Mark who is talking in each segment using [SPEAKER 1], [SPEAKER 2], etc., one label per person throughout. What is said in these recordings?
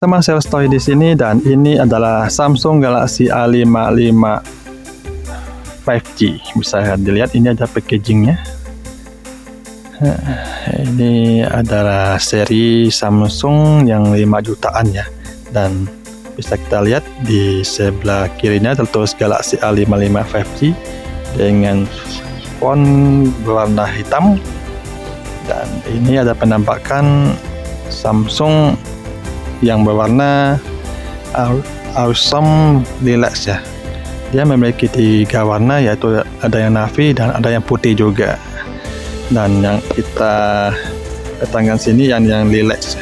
[SPEAKER 1] Teman sales toy di sini, dan ini adalah Samsung Galaxy A55 5G. Bisa dilihat ini ada packagingnya. Ini adalah seri Samsung yang 5 jutaan ya, dan bisa kita lihat di sebelah kirinya tertulis Galaxy A55 5G dengan font berwarna hitam, dan ini ada penampakan Samsung yang berwarna Awesome Relax ya. Dia memiliki 3 warna, yaitu ada yang navy dan ada yang putih juga. Dan yang kita datangkan sini yang Relax.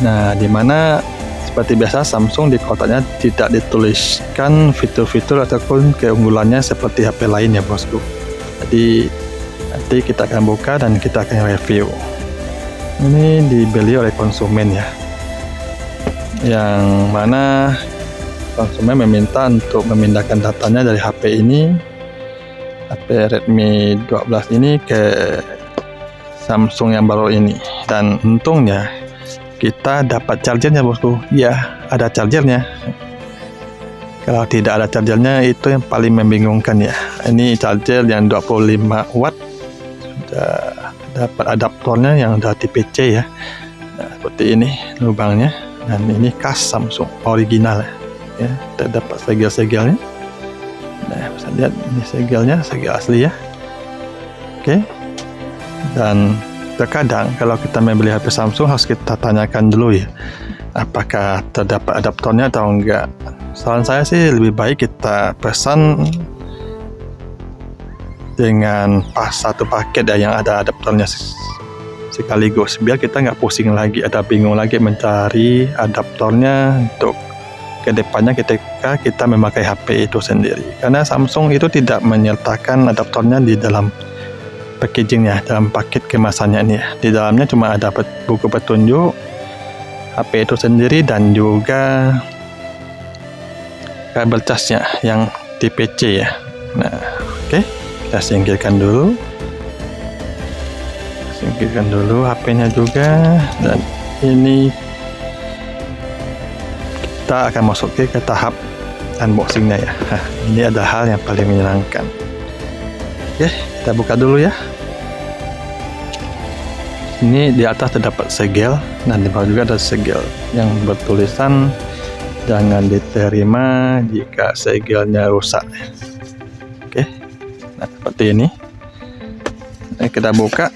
[SPEAKER 1] Nah, dimana seperti biasa Samsung di kotaknya tidak dituliskan fitur-fitur ataupun keunggulannya seperti HP lain ya bosku. Jadi nanti kita akan buka dan kita akan review. Ini dibeli oleh konsumen ya, yang mana konsumen meminta untuk memindahkan datanya dari HP ini, HP Redmi 12 ini, ke Samsung yang baru ini. Dan untungnya kita dapat chargernya bosku. Ya, ada chargernya. Kalau tidak ada chargernya itu yang paling membingungkan ya. Ini charger yang 25 watt, sudah dapat adaptornya yang udah tipe C ya. Nah, seperti ini lubangnya. Dan ini khas Samsung original ya, terdapat segel-segelnya. Nah, bisa lihat ini segelnya, segel asli ya. Oke. Dan terkadang kalau kita membeli HP Samsung harus kita tanyakan dulu ya, apakah terdapat adaptornya atau enggak. Saran saya sih lebih baik kita pesan dengan satu paket ya, yang ada adaptornya sekaligus, biar kita nggak pusing lagi, ada bingung lagi mencari adaptornya untuk kedepannya ketika kita memakai HP itu sendiri. Karena Samsung itu tidak menyertakan adaptornya di dalam packagingnya, dalam paket kemasannya ini ya. Di dalamnya cuma ada buku petunjuk HP itu sendiri dan juga kabel casnya yang tipe C ya. Nah, oke, kita singkirkan dulu. Singkirkan dulu HP-nya juga, dan ini kita akan masuk ke tahap unboxing-nya ya. Ini ada hal yang paling menyenangkan. Oke, kita buka dulu ya. Ini di atas terdapat segel, dan di bawah juga ada segel yang bertulisan jangan diterima jika segelnya rusak. Oke, nah seperti ini. Kita buka.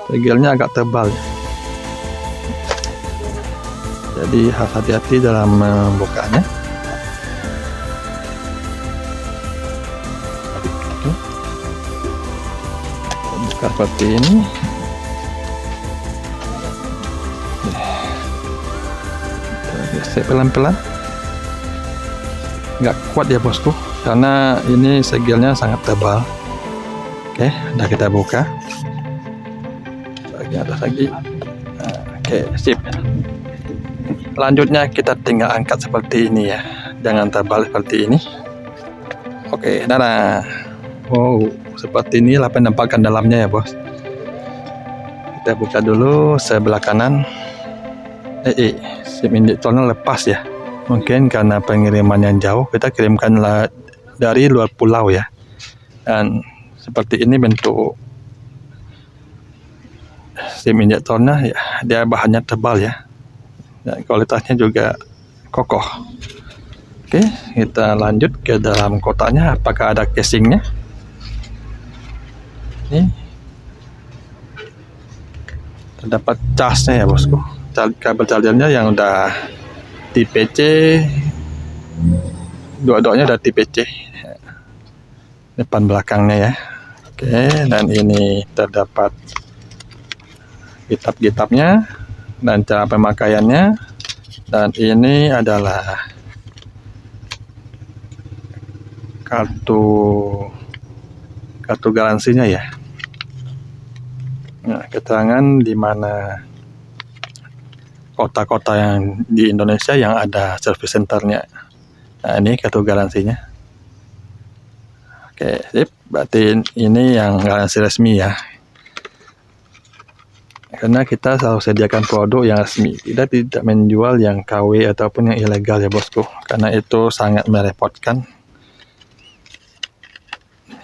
[SPEAKER 1] Segelnya agak tebal, jadi harus hati-hati dalam membukanya. Buka seperti ini. Gesek pelan-pelan, nggak kuat ya bosku, karena ini segelnya sangat tebal. Oke, udah kita buka. Bagian atas lagi. Oke, sip. Selanjutnya kita tinggal angkat seperti ini ya, jangan tebal seperti ini. Oke, nah, wow, seperti ini lah penampakan dalamnya ya bos. Kita buka dulu sebelah kanan. SIM induktornya lepas ya, mungkin karena pengiriman yang jauh, kita kirimkan dari luar pulau ya. Dan seperti ini bentuk SIM injektornya ya, dia bahannya tebal ya, dan kualitasnya juga kokoh. Oke, kita lanjut ke dalam kotaknya. Apakah ada casingnya? Ini terdapat casnya ya bosku, kabel chargernya yang udah tipe C, dua-duanya udah tipe C, depan belakangnya ya. Oke, dan ini terdapat kitab-kitabnya dan cara pemakaiannya, dan ini adalah kartu garansinya ya. Nah, keterangan di mana kota-kota yang di Indonesia yang ada service centernya. Nah, ini kartu garansinya. Oke, sip. Berarti ini yang garansi resmi ya. Karena kita selalu sediakan produk yang resmi. Kita tidak menjual yang KW ataupun yang ilegal ya bosku. Karena itu sangat merepotkan.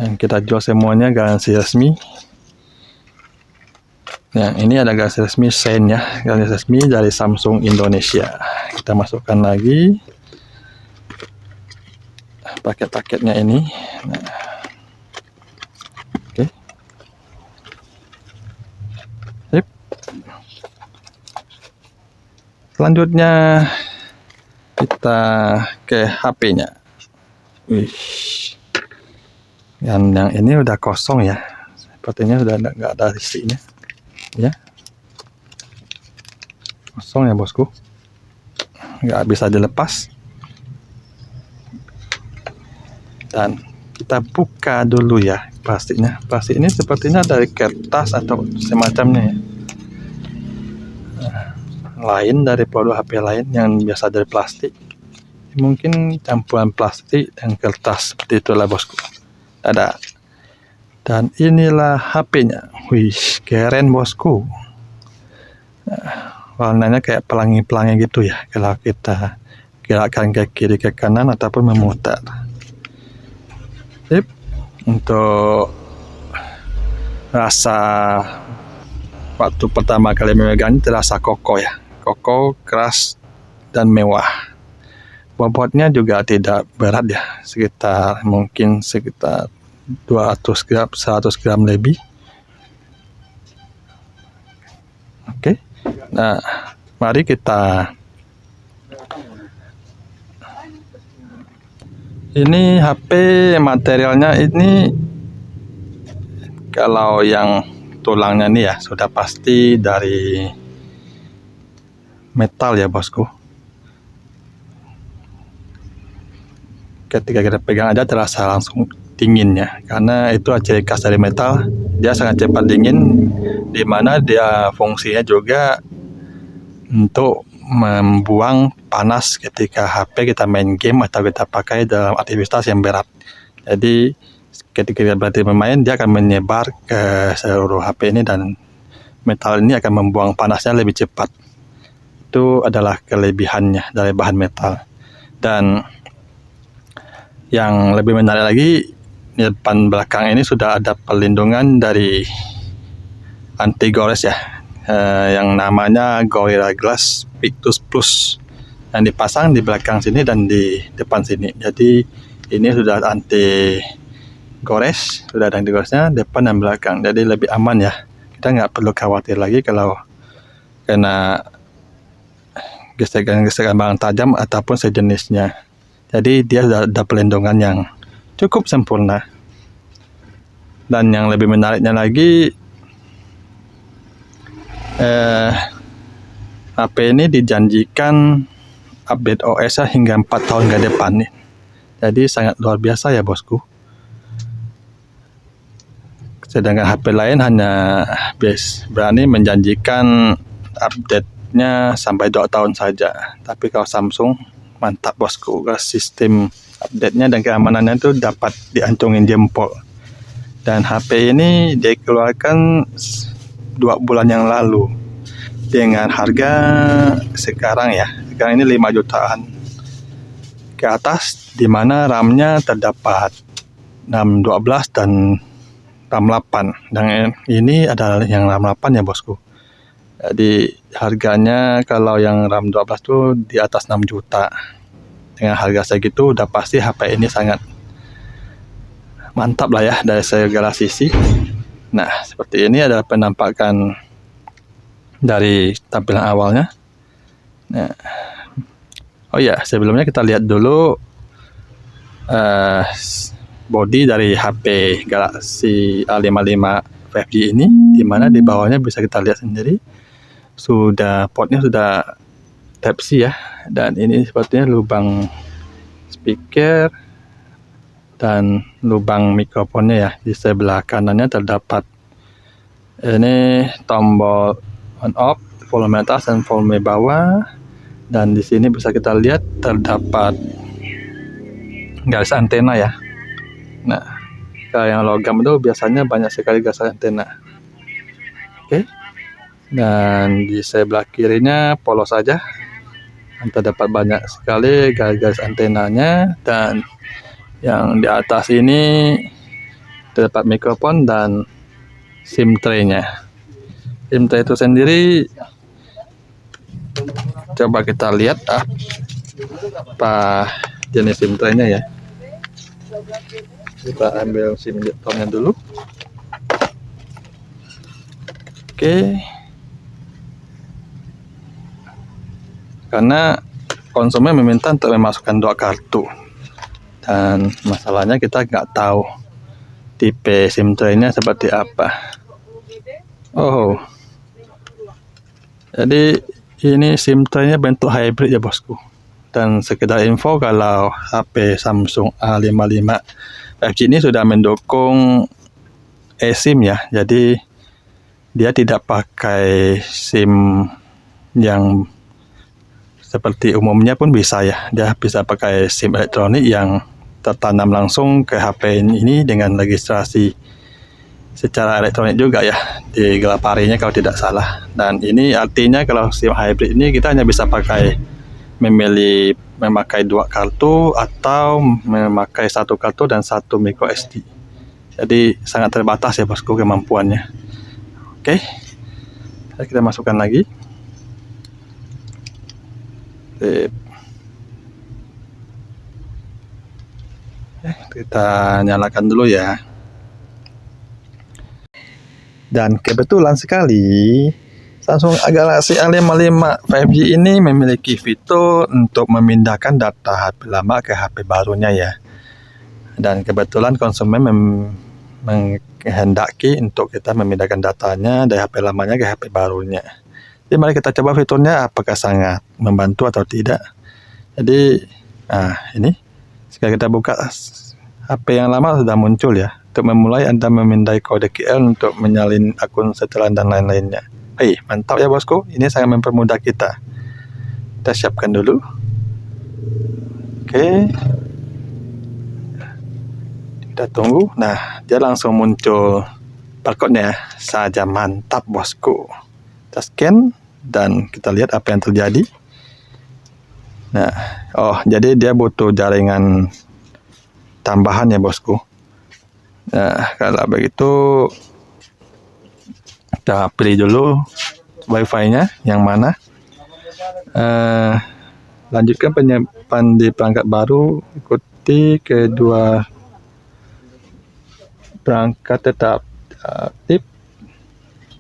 [SPEAKER 1] Yang kita jual semuanya garansi resmi. Yang ini ada garansi resmi Sen ya. Garansi resmi dari Samsung Indonesia. Kita masukkan lagi paket-paketnya ini. Nah. Oke. Sip. Selanjutnya kita ke HP-nya. Wih. Yang ini udah kosong ya. Sepertinya sudah nggak ada isinya. Ya. Kosong ya bosku. Nggak bisa dilepas. Dan kita buka dulu ya plastiknya. Plastik ini sepertinya dari kertas atau semacamnya ya. Lain dari produk HP lain yang biasa dari plastik, mungkin campuran plastik dan kertas seperti itulah bosku. Ada. Dan inilah HP-nya. Wih, keren bosku. Warnanya kayak pelangi-pelangi gitu ya kalau kita gerakkan ke kiri ke kanan ataupun memutar. Sip. Untuk rasa waktu pertama kali memegang terasa kokoh ya. Kokoh, keras, dan mewah. Bobotnya juga tidak berat ya, mungkin sekitar 200 gram, 100 gram lebih. Oke. Nah, mari kita ini HP materialnya ini kalau yang tulangnya nih ya sudah pasti dari metal ya bosku. Ketika kita pegang aja terasa langsung dingin ya, karena itu ciri khas dari metal. Dia sangat cepat dingin, dimana dia fungsinya juga untuk membuang panas ketika HP kita main game atau kita pakai dalam aktivitas yang berat. Jadi ketika kita berarti bermain, dia akan menyebar ke seluruh HP ini dan metal ini akan membuang panasnya lebih cepat. Itu adalah kelebihannya dari bahan metal. Dan yang lebih menarik lagi, di depan belakang ini sudah ada perlindungan dari anti gores ya, yang namanya Gorilla Glass Victus Plus, yang dipasang di belakang sini dan di depan sini. Jadi ini sudah anti gores, sudah ada anti goresnya depan dan belakang. Jadi lebih aman ya. Kita nggak perlu khawatir lagi kalau kena gesekan-gesekan barang tajam ataupun sejenisnya. Jadi dia sudah ada pelindungan yang cukup sempurna. Dan yang lebih menariknya lagi, HP ini dijanjikan update OS hingga 4 tahun ke depan nih. Jadi sangat luar biasa ya bosku. Sedangkan HP lain hanya berani menjanjikan update-nya sampai 2 tahun saja. Tapi kalau Samsung mantap bosku, sistem update-nya dan keamanannya itu dapat diancungin jempol. Dan HP ini dikeluarkan 2 bulan yang lalu dengan harga sekarang ya. Sekarang ini 5 jutaan ke atas, di mana RAM-nya terdapat 612 dan RAM 8. Dan ini adalah yang RAM 8 ya bosku. Jadi harganya kalau yang RAM 12 tuh di atas 6 juta. Dengan harga segitu udah pasti HP ini sangat mantap lah ya dari segala sisi. Nah, seperti ini adalah penampakan dari tampilan awalnya. Nah, oh ya, sebelumnya kita lihat dulu body dari HP Galaxy A55 5G ini, dimana di bawahnya bisa kita lihat sendiri sudah portnya sudah Type-C ya, dan ini sepertinya lubang speaker dan lubang mikrofonnya ya. Di sebelah kanannya terdapat ini tombol on off, volume atas dan volume bawah, dan di sini bisa kita lihat terdapat garis antena ya. Nah, kalau yang logam itu biasanya banyak sekali garis antena. Oke. Dan di sebelah kirinya polos saja. Terdapat banyak sekali garis antenanya, dan yang di atas ini terdapat mikrofon dan SIM tray-nya. SIM tray itu sendiri, coba kita lihat apa jenis SIM tray-nya ya. Kita ambil SIM nya dulu. Oke. Karena konsumen meminta untuk memasukkan 2 kartu, dan masalahnya kita nggak tahu tipe SIM tray-nya seperti apa. Oh, jadi ini SIM tray-nya bentuk hybrid ya bosku. Dan sekedar info, kalau HP Samsung A55 5G ini sudah mendukung eSIM ya, jadi dia tidak pakai SIM yang seperti umumnya pun bisa ya. Dia bisa pakai SIM elektronik yang tertanam langsung ke HP ini dengan registrasi secara elektronik juga ya, di gelap harinya kalau tidak salah. Dan ini artinya kalau SIM hybrid ini kita hanya bisa memakai 2 kartu atau memakai 1 kartu dan 1 micro SD. Jadi sangat terbatas ya bosku kemampuannya. Oke, kita masukkan lagi. Kita nyalakan dulu ya. Dan kebetulan sekali Samsung Galaxy A55 5G ini memiliki fitur untuk memindahkan data HP lama ke HP barunya ya. Dan kebetulan konsumen menghendaki untuk kita memindahkan datanya dari HP lamanya ke HP barunya. Jadi mari kita coba fiturnya apakah sangat membantu atau tidak. Jadi ini jika kita buka HP yang lama sudah muncul ya. Untuk memulai Anda memindai kode QR untuk menyalin akun setelan dan lain-lainnya. Mantap ya bosku, ini sangat mempermudah kita. Kita siapkan dulu. Oke, kita tunggu. Nah, dia langsung muncul barcode-nya saja. Mantap bosku. Kita scan dan kita lihat apa yang terjadi. Nah, jadi dia butuh jaringan tambahan ya bosku. Nah, kalau begitu kita pilih dulu wifi-nya yang mana. Lanjutkan penyimpanan di perangkat baru, ikuti kedua perangkat tetap aktif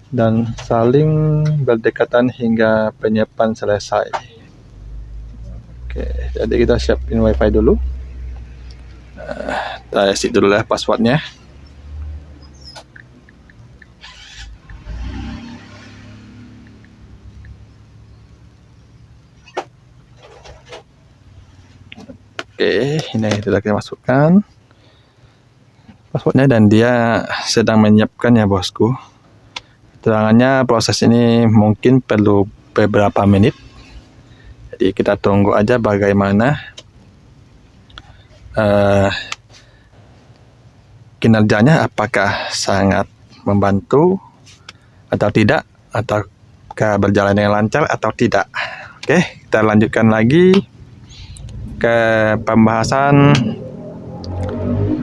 [SPEAKER 1] dan saling berdekatan hingga penyimpanan selesai. Oke, jadi kita siapin wifi dulu. Kita isi dulu ya passwordnya. Oke, ini sudah kita masukkan passwordnya dan dia sedang menyiapkan ya bosku. Keterangannya proses ini mungkin perlu beberapa menit. Jadi kita tunggu aja bagaimana kinerjanya, apakah sangat membantu atau tidak, ataukah berjalan dengan lancar atau tidak. Oke, kita lanjutkan lagi ke pembahasan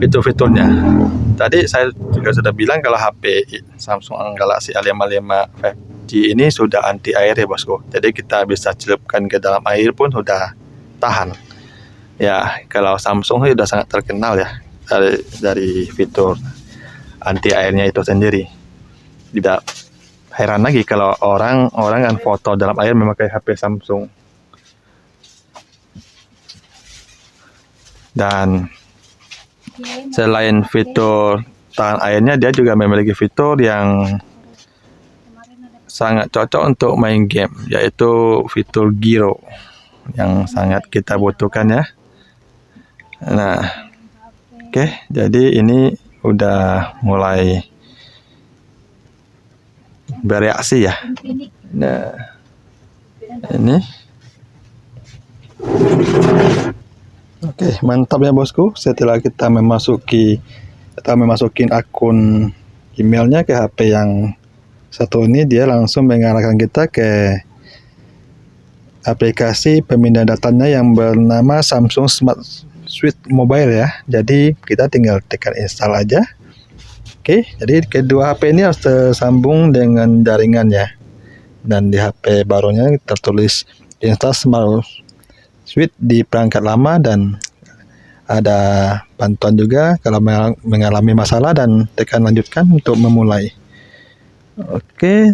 [SPEAKER 1] fitur-fiturnya. Tadi saya juga sudah bilang kalau HP Samsung Galaxy A55 5G ini sudah anti air ya bosku. Jadi kita bisa celupkan ke dalam air pun sudah tahan. Ya, kalau Samsung sudah sangat terkenal ya dari fitur anti airnya itu sendiri. Tidak heran lagi kalau orang kan foto dalam air memakai HP Samsung. Dan selain fitur tahan airnya, dia juga memiliki fitur yang sangat cocok untuk main game, yaitu fitur gyro yang sangat kita butuhkan ya. Nah, oke, jadi ini udah mulai bereaksi ya. Nah, ini oke, mantap ya bosku. Setelah kita memasukin akun emailnya ke HP yang Satu ini dia langsung mengarahkan kita ke aplikasi pemindahan datanya yang bernama Samsung Smart Suite Mobile ya. Jadi kita tinggal tekan install aja. Oke, jadi kedua HP ini harus tersambung dengan jaringan ya. Dan di HP barunya tertulis install Smart Suite di perangkat lama, dan ada bantuan juga kalau mengalami masalah, dan tekan lanjutkan untuk memulai. Oke,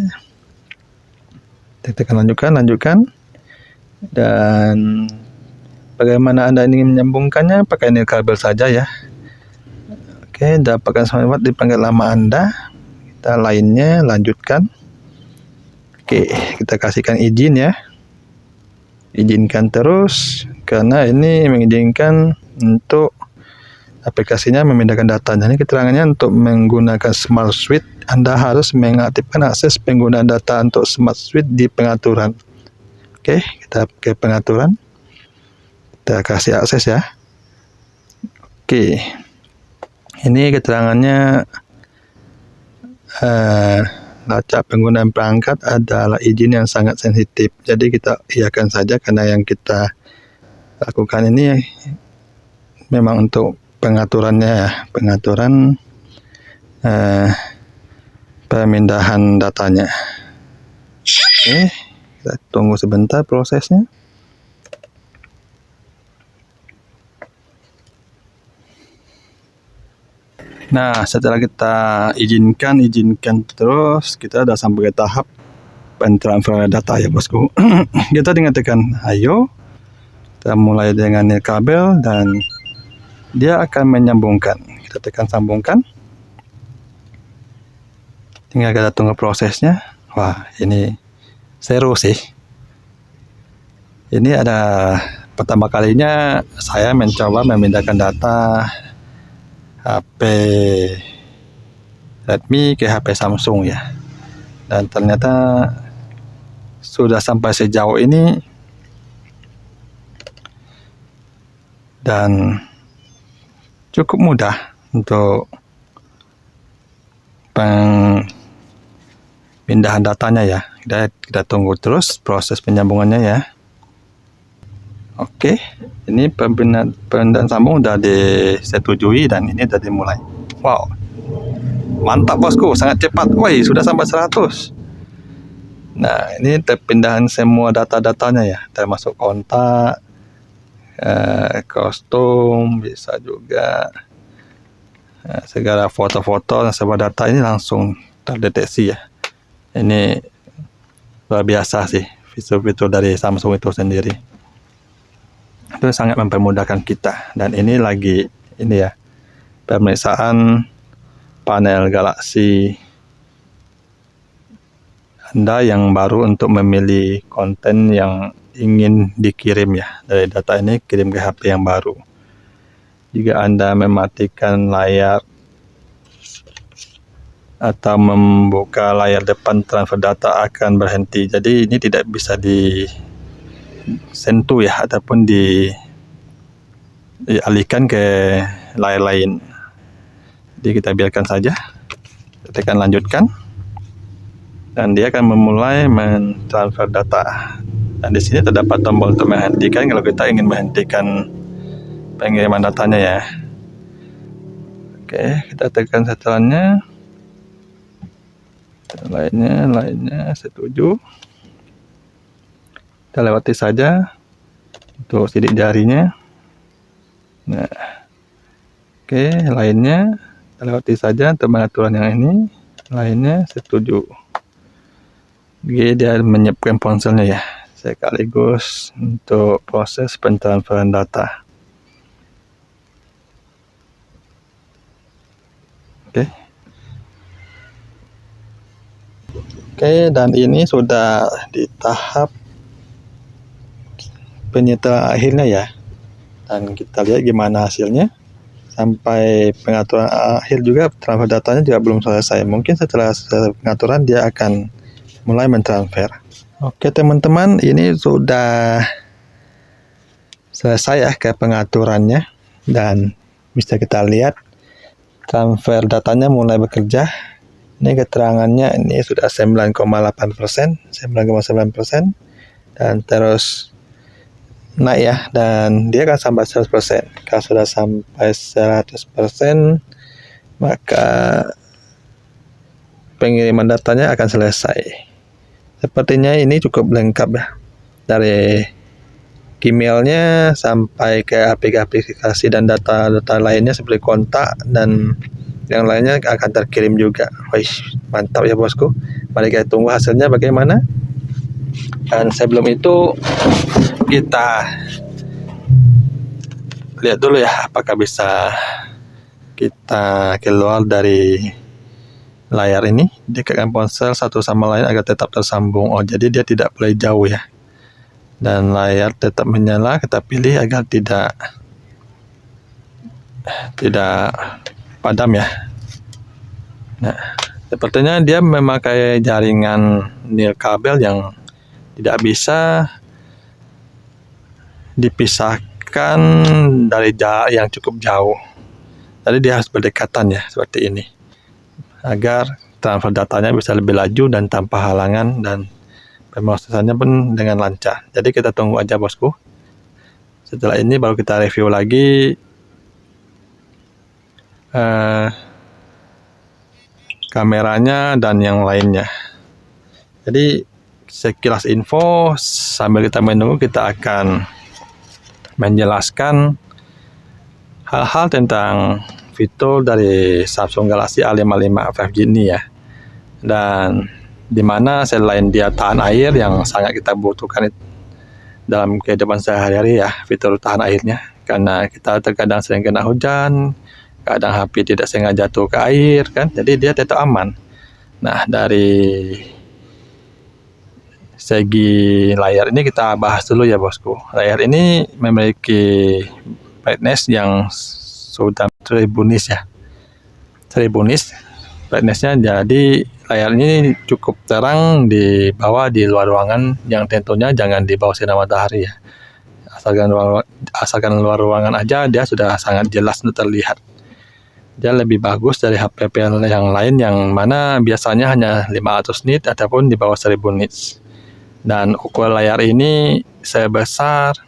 [SPEAKER 1] tekan lanjutkan, dan bagaimana Anda ingin menyambungkannya, pakai kabel saja ya. Oke, dapatkan smart di perangkat lama Anda. Kita lainnya lanjutkan. Oke, kita kasihkan izin ya. Izinkan terus, karena ini mengizinkan untuk aplikasinya memindahkan datanya. Ini keterangannya untuk menggunakan Smart Suite, Anda harus mengaktifkan akses penggunaan data untuk Smart Suite di pengaturan. Oke, kita ke pengaturan. Kita kasih akses ya. Oke, ini keterangannya lacak penggunaan perangkat adalah izin yang sangat sensitif. Jadi kita iakan saja, karena yang kita lakukan ini memang untuk pengaturannya, pengaturan pemindahan datanya. Oke, kita tunggu sebentar prosesnya. Nah, setelah kita izinkan terus, kita sudah sampai ke tahap pentransferan data ya bosku. Kita tinggal tekan ayo. Kita mulai dengan kabel dan dia akan menyambungkan. Kita tekan sambungkan. Tinggal kita tunggu prosesnya. Wah, ini seru sih. Ini ada pertama kalinya saya mencoba memindahkan data HP Redmi ke HP Samsung ya. Dan ternyata sudah sampai sejauh ini. Dan cukup mudah untuk pemindahan datanya ya. Kita tunggu terus proses penyambungannya ya. Oke, ini pemindahan sambung sudah disetujui dan ini sudah dimulai. Wow, mantap bosku, sangat cepat. Woi, sudah sampai 100. Nah, ini perpindahan semua data-datanya ya, termasuk kontak, kostum, bisa juga segala foto-foto dan semua data ini langsung terdeteksi ya. Ini luar biasa sih fitur-fitur dari Samsung itu sendiri. Itu sangat mempermudahkan kita. Dan ini lagi ini ya, pemeriksaan panel Galaxy Anda yang baru untuk memilih konten yang ingin dikirim ya, dari data ini kirim ke HP yang baru. Jika Anda mematikan layar atau membuka layar depan, transfer data akan berhenti. Jadi ini tidak bisa disentuh ya, ataupun dialihkan ke layar lain. Jadi kita biarkan saja. Tekan lanjutkan. Dan dia akan memulai mentransfer data. Dan di sini terdapat tombol untuk menghentikan kalau kita ingin menghentikan pengiriman datanya ya. Oke, kita tekan setelannya. Lainnya setuju. Kita lewati saja untuk sidik jarinya. Nah, oke, lainnya kita lewati saja untuk pengaturan yang ini. Lainnya setuju. Jadi dia menyiapkan ponselnya ya, sekaligus untuk proses pentransferan data. Oke, dan ini sudah di tahap penyetelan akhirnya ya. Dan kita lihat gimana hasilnya. Sampai pengaturan akhir juga, transfer datanya juga belum selesai. Mungkin setelah pengaturan dia akan mulai mentransfer. Oke teman-teman, ini sudah selesai ya ke pengaturannya. Dan bisa kita lihat transfer datanya mulai bekerja. Ini keterangannya ini sudah 9,8%, 9,9%, dan terus naik ya, dan dia akan sampai 100%. Kalau sudah sampai 100%, maka pengiriman datanya akan selesai. Sepertinya ini cukup lengkap ya, dari Gmailnya sampai ke aplikasi dan data-data lainnya seperti kontak dan yang lainnya akan terkirim juga. Wih, mantap ya bosku. Mari kita tunggu hasilnya bagaimana. Dan sebelum itu kita lihat dulu ya apakah bisa kita keluar dari layar ini, dekatkan ponsel satu sama lain agar tetap tersambung. Oh, jadi dia tidak boleh jauh ya. Dan layar tetap menyala, kita pilih agar tidak padam ya. Nah, sepertinya dia memakai jaringan nirkabel yang tidak bisa dipisahkan dari jarak yang cukup jauh. Jadi dia harus berdekatan ya, seperti ini, agar transfer datanya bisa lebih laju dan tanpa halangan, dan pemrosesannya pun dengan lancar. Jadi kita tunggu aja bosku. Setelah ini baru kita review lagi kameranya dan yang lainnya. Jadi sekilas info, sambil kita menunggu kita akan menjelaskan hal-hal tentang fitur dari Samsung Galaxy A55 5G ini ya. Dan dimana selain dia tahan air yang sangat kita butuhkan dalam kehidupan sehari-hari ya, fitur tahan airnya, karena kita terkadang sering kena hujan, kadang HP tidak sengaja jatuh ke air kan, jadi dia tetap aman. Nah, dari segi layar ini kita bahas dulu ya bosku. Layar ini memiliki brightness yang sudah 1000 nits ya, 1000 nits brightnessnya. Jadi layar ini cukup terang di luar ruangan, yang tentunya jangan di bawah sinar matahari ya. Asalkan luar ruangan aja dia sudah sangat jelas untuk terlihat. Dia lebih bagus dari HP yang lain yang mana biasanya hanya 500 nits ataupun di bawah 1000 nits. Dan ukuran layar ini sebesar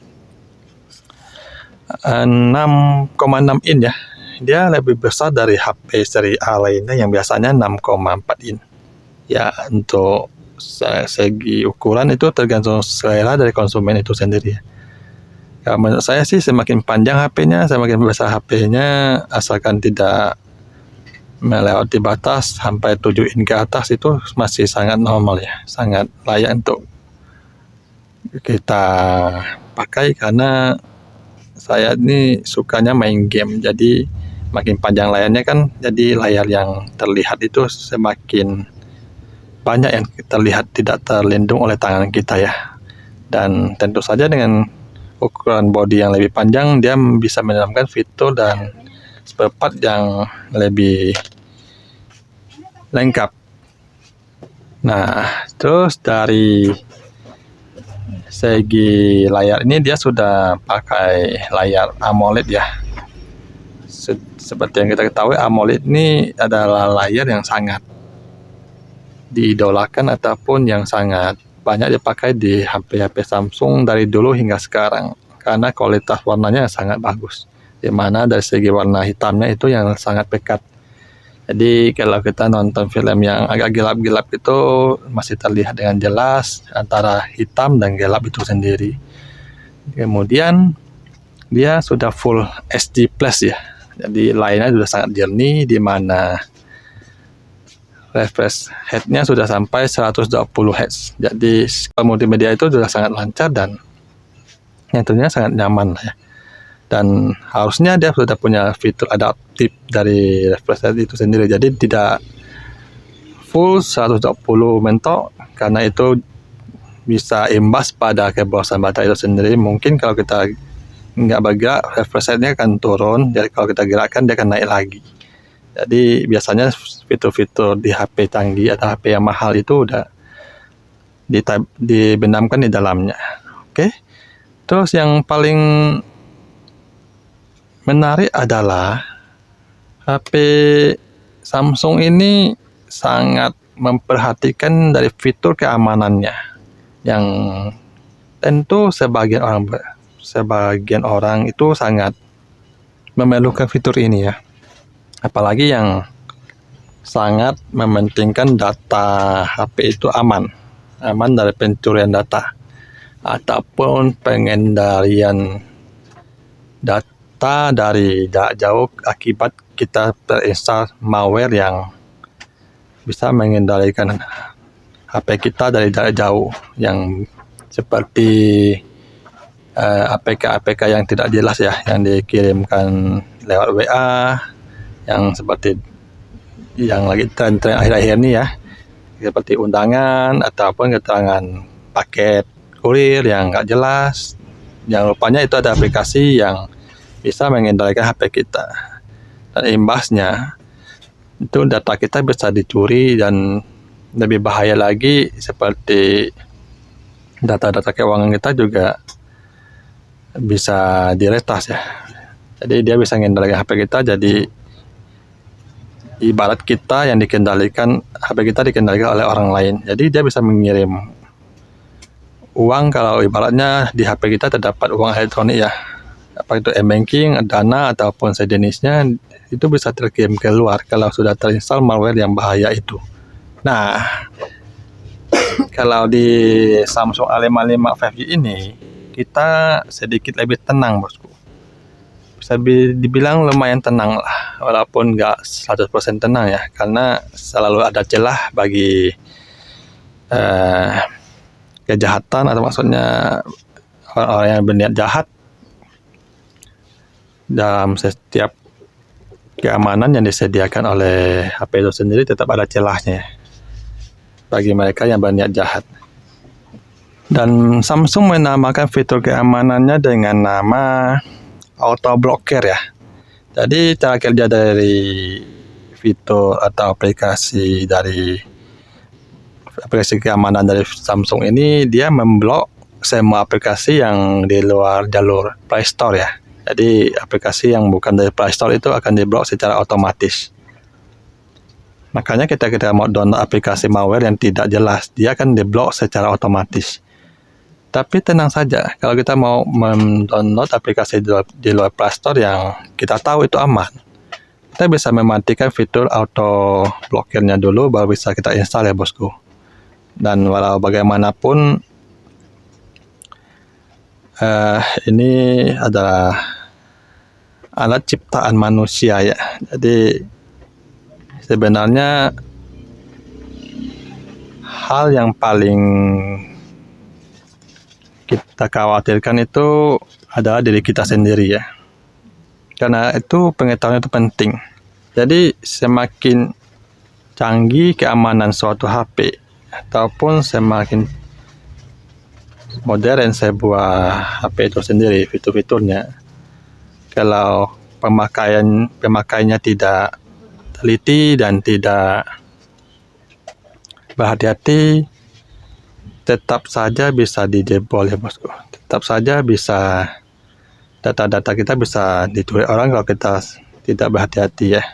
[SPEAKER 1] 6,6 in ya. Dia lebih besar dari HP seri A lainnya yang biasanya 6,4 in. Ya, untuk segi ukuran itu tergantung selera dari konsumen itu sendiri. Ya, menurut saya sih semakin panjang HP-nya, semakin besar HP-nya, asalkan tidak melewati batas sampai 7 in ke atas, itu masih sangat normal ya, sangat layak untuk kita pakai, karena saya ini sukanya main game. Jadi makin panjang layarnya kan, jadi layar yang terlihat itu semakin banyak yang terlihat tidak terlindung oleh tangan kita ya. Dan tentu saja dengan ukuran bodi yang lebih panjang, dia bisa menambahkan fitur dan spare part yang lebih lengkap. Nah, terus dari segi layar ini dia sudah pakai layar AMOLED ya. Seperti yang kita ketahui, AMOLED ini adalah layar yang sangat diidolakan ataupun yang sangat banyak dipakai di HP-HP Samsung dari dulu hingga sekarang, karena kualitas warnanya sangat bagus, dimana dari segi warna hitamnya itu yang sangat pekat. Jadi kalau kita nonton film yang agak gelap-gelap itu masih terlihat dengan jelas antara hitam dan gelap itu sendiri. Kemudian dia sudah full HD plus ya, jadi layarnya sudah sangat jernih, dimana refresh rate-nya sudah sampai 120 Hz. Jadi multimedia itu sudah sangat lancar dan tentunya sangat nyaman ya. Dan harusnya dia sudah punya fitur adaptif dari refresh rate itu sendiri. Jadi tidak full 120 mentok, karena itu bisa imbas pada keborosan baterai itu sendiri. Mungkin kalau kita nggak bergerak, refresh rate-nya akan turun. Jadi kalau kita gerakkan dia akan naik lagi. Jadi biasanya fitur-fitur di HP canggih atau HP yang mahal itu udah dibenamkan di dalamnya. Oke. Terus yang paling menarik adalah HP Samsung ini sangat memperhatikan dari fitur keamanannya, yang tentu sebagian orang itu sangat memerlukan fitur ini ya. Apalagi yang sangat mementingkan data HP itu aman dari pencurian data ataupun pengendalian data dari jarak jauh akibat kita terinstall malware yang bisa mengendalikan HP kita dari jarak jauh, yang seperti APK-APK yang tidak jelas ya, yang dikirimkan lewat WA, yang seperti yang lagi tren-tren akhir-akhir ini ya, seperti undangan ataupun keterangan paket kurir yang nggak jelas, yang rupanya itu ada aplikasi yang bisa mengendalikan HP kita, dan imbasnya itu data kita bisa dicuri, dan lebih bahaya lagi seperti data-data keuangan kita juga bisa diretas ya. Jadi dia bisa mengendalikan HP kita, jadi ibarat kita yang dikendalikan, HP kita dikendalikan oleh orang lain. Jadi dia bisa mengirim uang, kalau ibaratnya di HP kita terdapat uang elektronik ya, apa itu m-banking, Dana ataupun sejenisnya, itu bisa terkirim keluar kalau sudah terinstall malware yang bahaya itu. Nah, kalau di Samsung A55 5G ini kita sedikit lebih tenang bosku. Bisa dibilang lumayan tenang lah, walaupun nggak 100% tenang ya, karena selalu ada celah bagi kejahatan, atau maksudnya orang-orang yang berniat jahat. Dalam setiap keamanan yang disediakan oleh HP itu sendiri tetap ada celahnya bagi mereka yang berniat jahat. Dan Samsung menamakan fitur keamanannya dengan nama auto blocker ya. Jadi cara kerja dari fitur atau aplikasi keamanan dari Samsung ini, dia memblok semua aplikasi yang di luar jalur Play Store ya. Jadi aplikasi yang bukan dari Play Store itu akan diblok secara otomatis. Makanya kita mau download aplikasi malware yang tidak jelas, dia akan diblok secara otomatis. Tapi tenang saja, kalau kita mau mendownload aplikasi di luar Play Store yang kita tahu itu aman, kita bisa mematikan fitur auto blokirnya dulu, baru bisa kita install ya bosku. Dan walau bagaimanapun ini adalah alat ciptaan manusia ya. Jadi sebenarnya hal yang paling kita khawatirkan itu adalah diri kita sendiri ya. Karena itu pengetahuan itu penting. Jadi semakin canggih keamanan suatu HP ataupun semakin modern sebuah HP itu sendiri, fitur-fiturnya, kalau pemakaiannya tidak teliti dan tidak berhati-hati, tetap saja bisa dijebol ya bosku. Tetap saja bisa data-data kita bisa dicuri orang kalau kita tidak berhati-hati ya.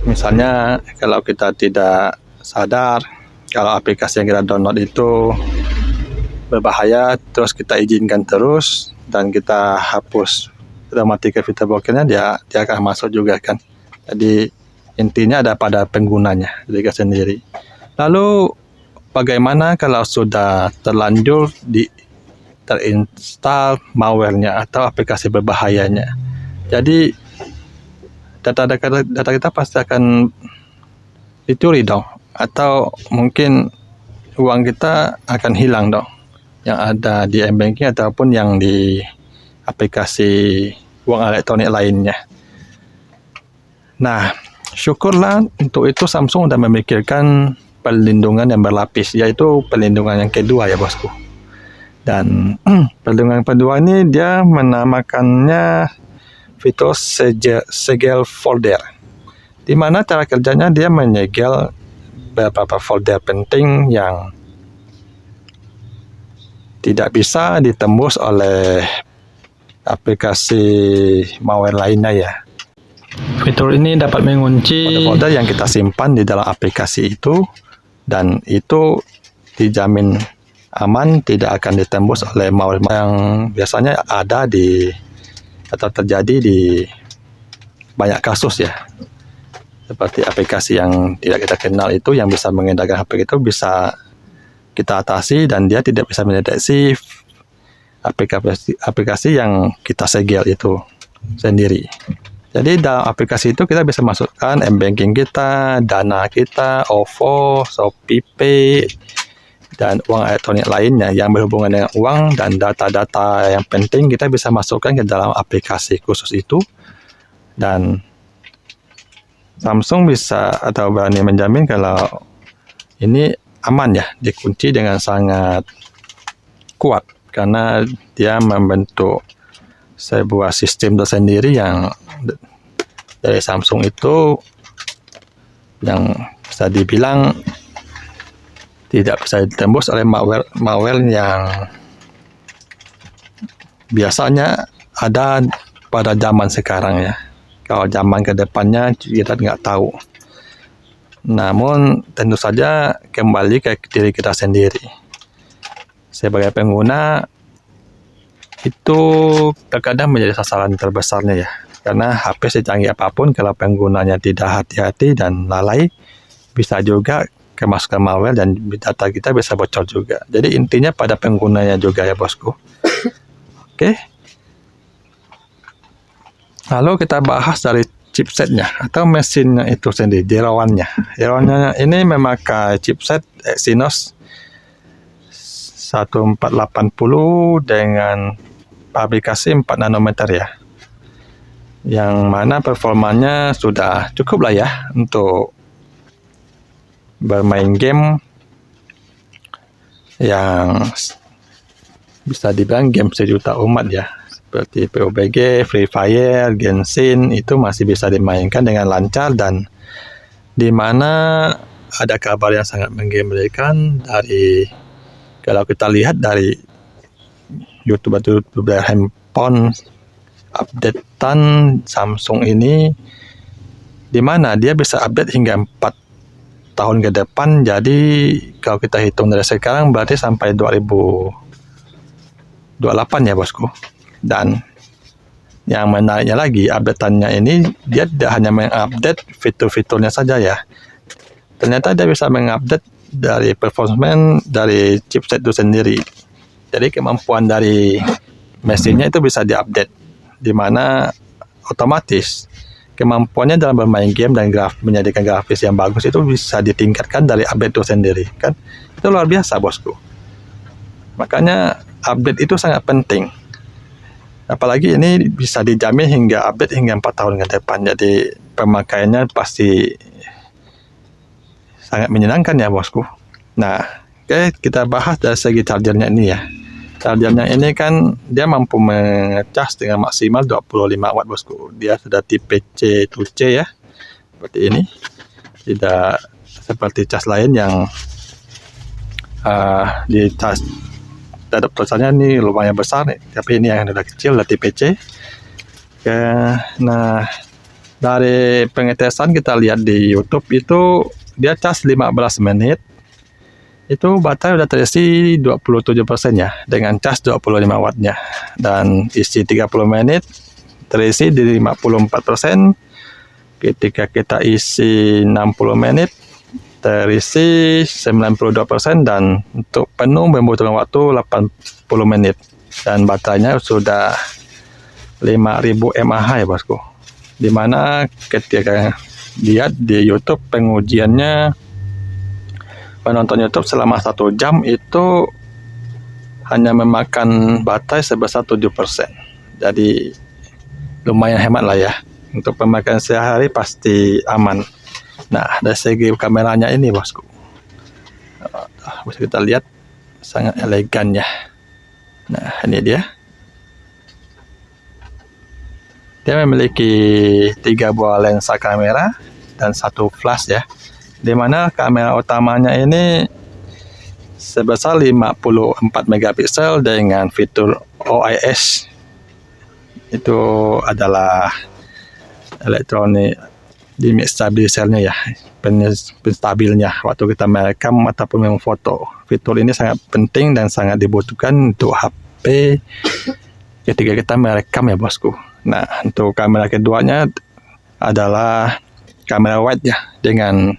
[SPEAKER 1] Misalnya kalau kita tidak sadar kalau aplikasi yang kita download itu berbahaya, terus kita izinkan terus dan kita hapus, kita matikan fitur blokirnya, dia akan masuk juga kan. Jadi intinya ada pada penggunanya, diri kita sendiri. Lalu bagaimana kalau sudah terlanjur terinstall malware-nya atau aplikasi berbahayanya? Jadi data kita pasti akan dicuri dong, atau mungkin uang kita akan hilang dong, yang ada di m-banking ataupun yang di aplikasi uang elektronik lainnya. Nah, syukurlah untuk itu Samsung sudah memikirkan perlindungan yang berlapis, yaitu perlindungan yang kedua ya bosku. Dan perlindungan kedua ini dia menamakannya fitur segel folder, di mana cara kerjanya dia menyegel beberapa folder penting yang tidak bisa ditembus oleh aplikasi malware lainnya ya. Fitur ini dapat mengunci folder yang kita simpan di dalam aplikasi itu, dan itu dijamin aman, tidak akan ditembus oleh malware yang biasanya ada di atau terjadi di banyak kasus ya. Seperti aplikasi yang tidak kita kenal itu yang bisa mengedarkan HP itu bisa kita atasi, dan dia tidak bisa mendeteksi aplikasi yang kita segel itu sendiri. Jadi dalam aplikasi itu kita bisa masukkan m-banking kita, Dana kita, OVO, ShopeePay, dan uang elektronik lainnya yang berhubungan dengan uang, dan data-data yang penting kita bisa masukkan ke dalam aplikasi khusus itu. Dan Samsung bisa atau berani menjamin kalau ini aman ya, dikunci dengan sangat kuat karena dia membentuk sebuah sistem tersendiri yang dari Samsung itu yang bisa dibilang tidak bisa ditembus oleh malware yang biasanya ada pada zaman sekarang ya. Kalau zaman ke depannya kita nggak tahu. Namun tentu saja kembali ke diri kita sendiri. Sebagai pengguna itu terkadang menjadi sasaran terbesarnya ya. Karena HP secanggih apapun kalau penggunanya tidak hati-hati dan lalai, bisa juga kemasukan malware dan data kita bisa bocor juga. Jadi intinya pada penggunanya juga ya bosku. Oke. Lalu kita bahas dari chipsetnya atau mesinnya itu sendiri, jeroannya. Jeroannya ini memakai chipset Exynos 1480 dengan aplikasi 4 nanometer ya. Yang mana performanya sudah cukup lah ya untuk bermain game yang bisa dibilang game sejuta umat ya. Seperti PUBG, Free Fire, Genshin itu masih bisa dimainkan dengan lancar, dan di mana ada kabar yang sangat menggembirakan dari kalau kita lihat dari YouTuber handphone updatean Samsung ini, di mana dia bisa update hingga 4 tahun ke depan. Jadi kalau kita hitung dari sekarang berarti sampai 2028 ya bosku. Dan yang menariknya lagi, updateannya ini dia tidak hanya mengupdate fitur-fiturnya saja ya. Ternyata dia bisa mengupdate dari performance dari chipset itu sendiri. Jadi kemampuan dari mesinnya itu bisa diupdate, di mana otomatis kemampuannya dalam bermain game dan menjadikan grafis yang bagus itu bisa ditingkatkan dari update itu sendiri kan. Itu luar biasa bosku. Makanya update itu sangat penting. Apalagi ini bisa dijamin hingga update hingga 4 tahun ke depan. Jadi pemakaiannya pasti sangat menyenangkan ya bosku. Nah, oke, kita bahas dari segi chargernya ini ya. Chargernya ini kan dia mampu mengecas dengan maksimal 25 watt bosku. Dia sudah tipe C to C ya, seperti ini. Tidak seperti cas lain yang di cas terhadap tulisannya ini lumayan besar nih, tapi ini yang sudah kecil, sudah tipe C. Nah, dari pengetesan kita lihat di YouTube itu dia cas 15 menit. Itu baterai udah terisi 27% ya, dengan cas 25 wattnya, dan isi 30 menit terisi di 54%. Ketika kita isi 60 menit terisi 92%, dan untuk penuh membutuhkan waktu 80 menit, dan baterainya sudah 5000 mAh ya bosku. Dimana ketika lihat di YouTube pengujiannya, penonton YouTube selama 1 jam itu hanya memakan baterai sebesar 7%. Jadi lumayan hemat lah ya. Untuk pemakaian sehari pasti aman. Nah, dari segi kameranya ini bosku, bisa kita lihat sangat elegan ya. Nah, ini dia. Dia memiliki 3 buah lensa kamera dan 1 flash ya. Di mana kamera utamanya ini sebesar 54 megapiksel dengan fitur OIS. Itu adalah elektronik di image stabilizer-nya ya, penstabilnya waktu kita merekam ataupun memfoto. Fitur ini sangat penting dan sangat dibutuhkan untuk HP ketika kita merekam ya bosku. Nah, untuk kamera keduanya adalah kamera wide ya, dengan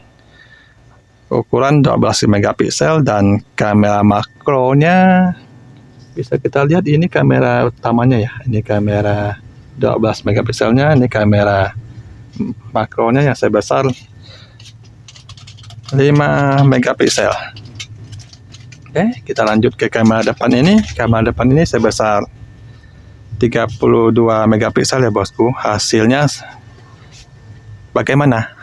[SPEAKER 1] ukuran 12 megapiksel, dan kamera makronya bisa kita lihat, ini kamera utamanya ya, ini kamera 12 megapikselnya, ini kamera makronya yang sebesar 5 megapiksel. Oke, kita lanjut ke kamera depan ini. Kamera depan ini sebesar 32 megapiksel ya bosku. Hasilnya bagaimana?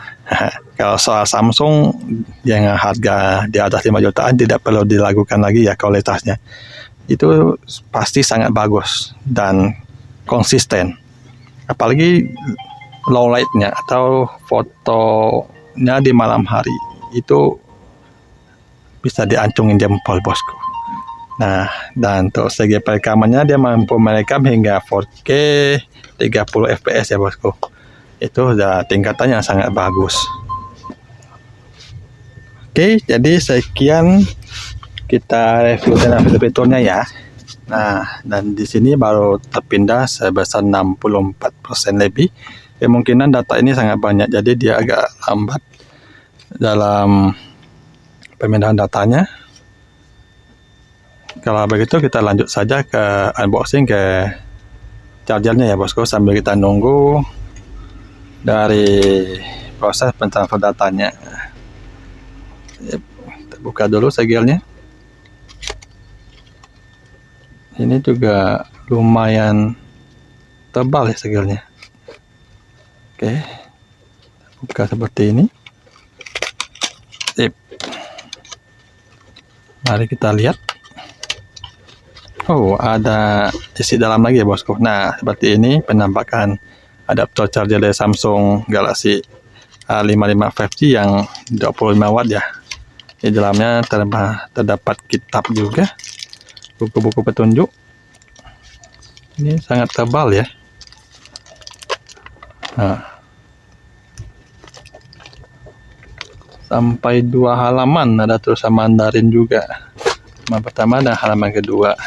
[SPEAKER 1] Kalau soal Samsung yang harga di atas 5 jutaan tidak perlu diragukan lagi ya, kualitasnya itu pasti sangat bagus dan konsisten. Apalagi low light-nya atau fotonya di malam hari itu bisa diancungin jempol bosku. Nah, dan untuk segi perekamannya dia mampu merekam hingga 4K 30 fps ya bosku. Itu udah tingkatan yang sangat bagus. Oke, jadi sekian kita review tentang fitur-fiturnya ya. Nah, dan di sini baru terpindah sebesar 64% lebih. Kemungkinan data ini sangat banyak, jadi dia agak lambat dalam pemindahan datanya. Kalau begitu kita lanjut saja ke unboxing ke chargernya ya bosku, sambil kita nunggu dari proses pentransfer datanya. Kita buka dulu segelnya. Ini juga lumayan tebal ya segelnya. Oke, buka seperti ini. Sip. Mari kita lihat. Oh, ada isi dalam lagi ya bosku. Nah, seperti ini penampakan adaptor charger dari Samsung Galaxy A55 5G yang 25 watt ya. Di dalamnya terdapat kitab juga, buku-buku petunjuk. Ini sangat tebal ya. Nah, sampai 2 halaman, ada tulisan Mandarin juga. Halaman pertama dan halaman kedua.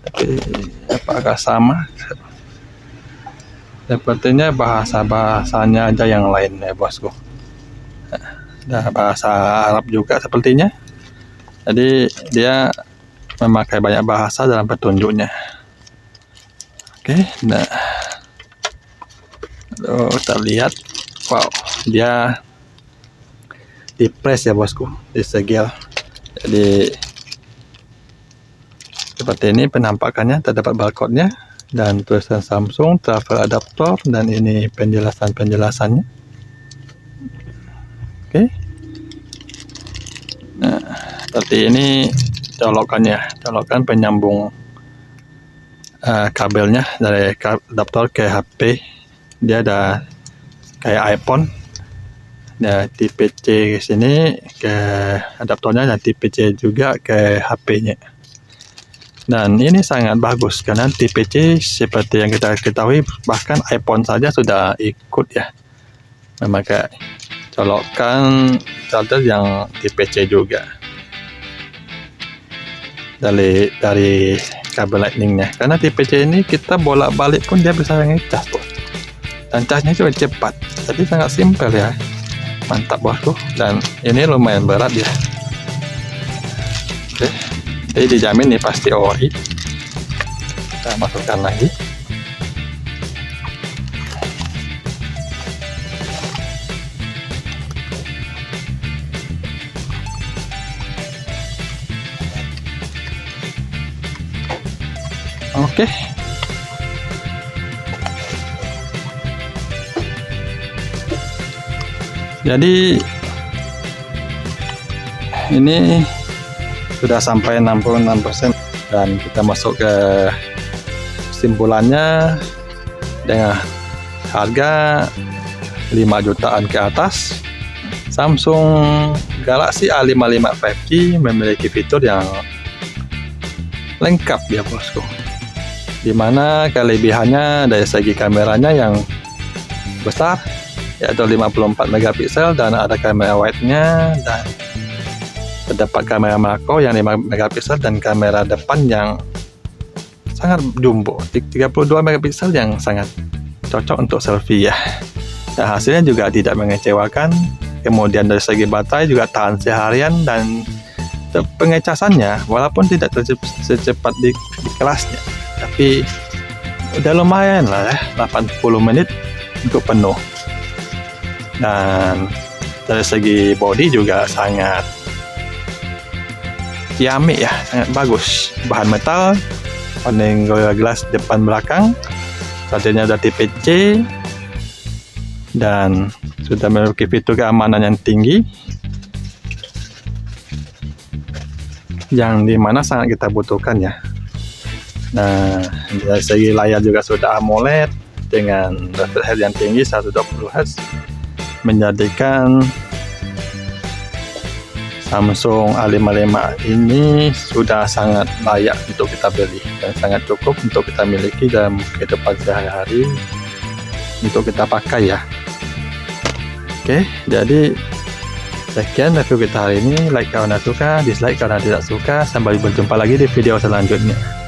[SPEAKER 1] Tapi apakah sama? Sepertinya bahasanya aja yang lain ya bosku. Ada bahasa Arab juga sepertinya. Jadi dia memakai banyak bahasa dalam petunjuknya. Oke, nah. Lalu kita lihat, wow, dia di press ya bosku, disegel. Jadi seperti ini penampakannya, terdapat barcode-nya dan tulisan Samsung travel adaptor, dan ini penjelasannya. Oke. Nah, seperti ini colokan penyambung kabelnya dari adaptor ke HP. Dia ada kayak iPhone. Nah, tipe C ke sini ke adaptornya, dan tipe C juga ke HP-nya. Dan ini sangat bagus karena tipe C seperti yang kita ketahui, bahkan iPhone saja sudah ikut ya memakai colokan charger yang tipe C juga dari kabel lightningnya. Karena tipe C ini kita bolak-balik pun dia bisa ngecas bos, dan casnya juga cepat, jadi sangat simpel ya. Mantap bosku, dan ini lumayan berat ya. Oke, jadi dijamin nih pasti ori. Kita masukkan lagi. Oke. Jadi ini sudah sampai 66%, dan kita masuk ke kesimpulannya. Dengan harga 5 jutaan ke atas, Samsung Galaxy A55 5G memiliki fitur yang lengkap ya bosku, dimana kelebihannya dari segi kameranya yang besar, yaitu 54 megapiksel, dan ada kamera wide-nya, dan terdapat kamera makro yang 5 megapiksel dan kamera depan yang sangat jumbo 32 megapiksel yang sangat cocok untuk selfie ya. Dan hasilnya juga tidak mengecewakan. Kemudian dari segi baterai juga tahan seharian, dan pengecasannya walaupun tidak secepat di kelasnya, tapi udah lumayan lah ya, 80 menit untuk penuh. Dan dari segi body juga sangat ciamik ya, sangat bagus. Bahan metal, Corning Gorilla Glass depan belakang, chargernya udah tipe C, dan sudah memiliki fitur keamanan yang tinggi, yang dimana sangat kita butuhkan ya. Nah, dari segi layar juga sudah AMOLED dengan refresh rate yang tinggi 120 Hz, menjadikan Samsung A55 ini sudah sangat layak untuk kita beli dan sangat cukup untuk kita miliki dalam kehidupan sehari-hari untuk kita pakai ya. Oke, jadi sekian review kita hari ini. Like kalau anda suka, dislike kalau anda tidak suka. Sampai berjumpa lagi di video selanjutnya.